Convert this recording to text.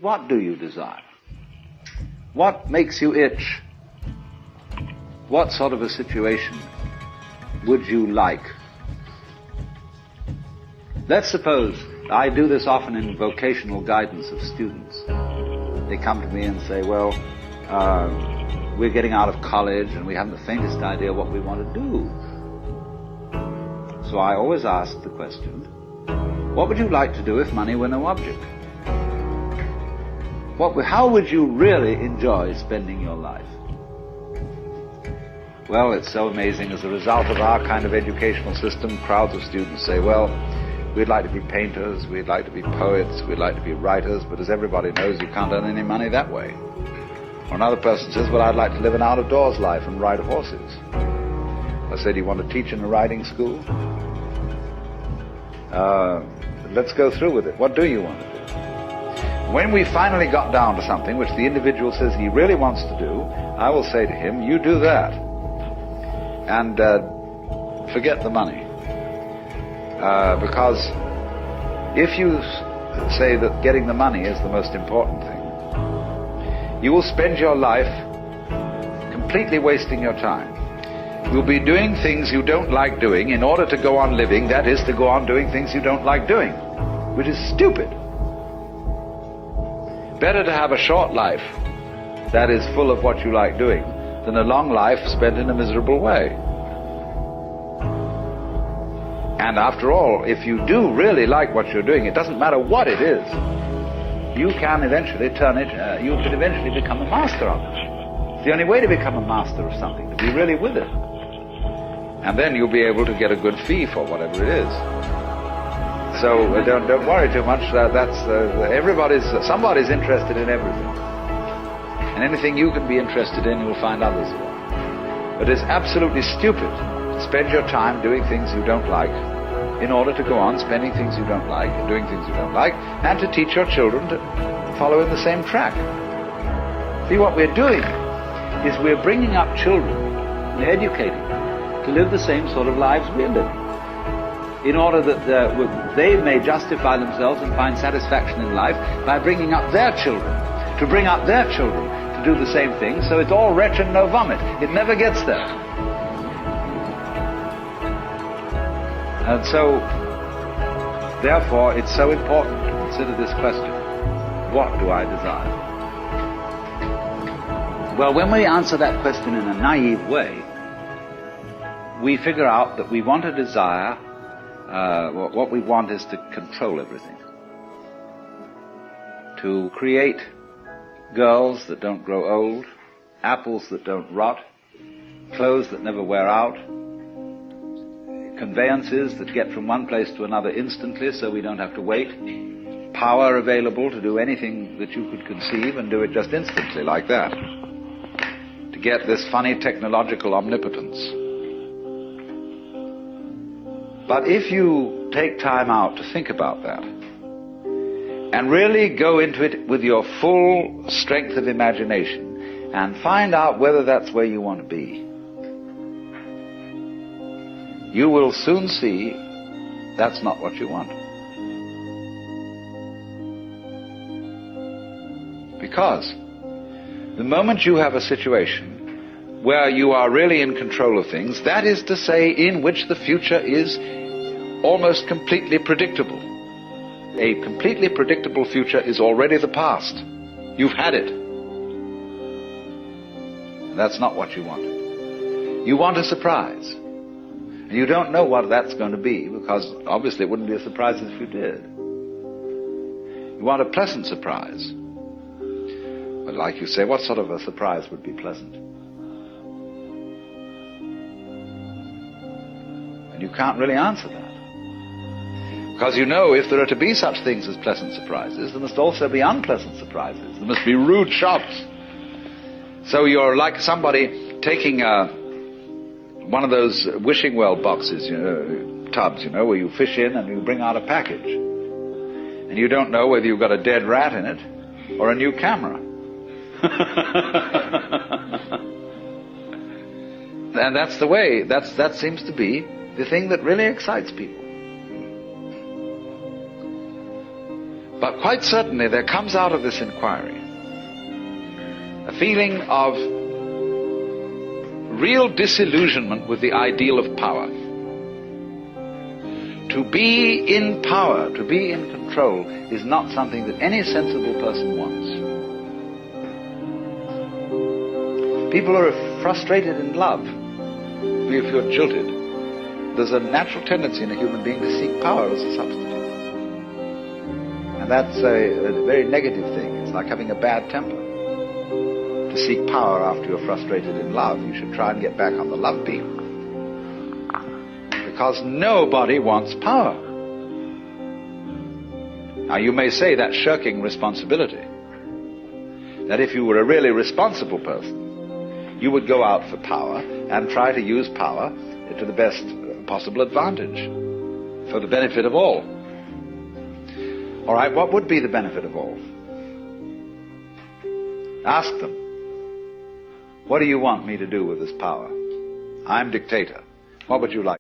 What do you desire? What makes you itch? What sort of a situation would you like? Let's suppose, I do this often in vocational guidance of students. They come to me and say, well, we're getting out of college and we haven't the faintest idea what we want to do. So I always ask the question, what would you like to do if money were no object? How would you really enjoy spending your life? Well, it's so amazing. As a result of our kind of educational system, crowds of students say, well, we'd like to be painters, we'd like to be poets, we'd like to be writers, but as everybody knows, you can't earn any money that way. Or another person says, well, I'd like to live an out-of-doors life and ride horses. I said, you want to teach in a riding school? Let's go through with it. What do you want to do? When we finally got down to something which the individual says he really wants to do, I will say to him, you do that. And forget the money. Because if you say that getting the money is the most important thing, you will spend your life completely wasting your time. You'll be doing things you don't like doing in order to go on living, that is, to go on doing things you don't like doing, which is stupid. Better to have a short life that is full of what you like doing than a long life spent in a miserable way. And after all, if you do really like what you're doing, it doesn't matter what it is, you can eventually you can eventually become a master of it. It's the only way to become a master of something, to be really with it. And then you'll be able to get a good fee for whatever it is. So don't worry too much. Somebody's interested in everything. And anything you can be interested in, you'll find others who are. But it's absolutely stupid to spend your time doing things you don't like in order to go on spending things you don't like and doing things you don't like, and to teach your children to follow in the same track. See, what we're doing is we're bringing up children, we're educating them to live the same sort of lives we're living, in order that they may justify themselves and find satisfaction in life by bringing up their children, to bring up their children to do the same thing, so it's all wretch and no vomit. It never gets there. And so, therefore, it's so important to consider this question, what do I desire? Well, when we answer that question in a naive way, we figure out that we want to desire, what we want is to control everything. To create girls that don't grow old, apples that don't rot, clothes that never wear out, conveyances that get from one place to another instantly so we don't have to wait, power available to do anything that you could conceive and do it just instantly like that, to get this funny technological omnipotence. But if you take time out to think about that and really go into it with your full strength of imagination and find out whether that's where you want to be, you will soon see that's not what you want. Because the moment you have a situation where you are really in control of things, that is to say, in which the future is almost completely predictable. A completely predictable future is already the past. You've had it. That's not what you want. You want a surprise. And you don't know what that's going to be, because obviously it wouldn't be a surprise if you did. You want a pleasant surprise. But like you say, what sort of a surprise would be pleasant? And you can't really answer that. Because you know, if there are to be such things as pleasant surprises, there must also be unpleasant surprises. There must be rude shocks. So you're like somebody taking one of those wishing well boxes, tubs, where you fish in and you bring out a package. And you don't know whether you've got a dead rat in it or a new camera. And that's the way, that seems to be the thing that really excites people. But quite certainly there comes out of this inquiry a feeling of real disillusionment with the ideal of power. To be in power, to be in control, is not something that any sensible person wants. People are frustrated in love. If you're jilted, there's a natural tendency in a human being to seek power as a substitute. And that's a very negative thing. It's like having a bad temper. To seek power after you're frustrated in love, you should try and get back on the love beam. Because nobody wants power. Now you may say that's shirking responsibility. That if you were a really responsible person, you would go out for power and try to use power to the best possible advantage for the benefit of all. All right, what would be the benefit of all? Ask them. What do you want me to do with this power? I'm dictator. What would you like?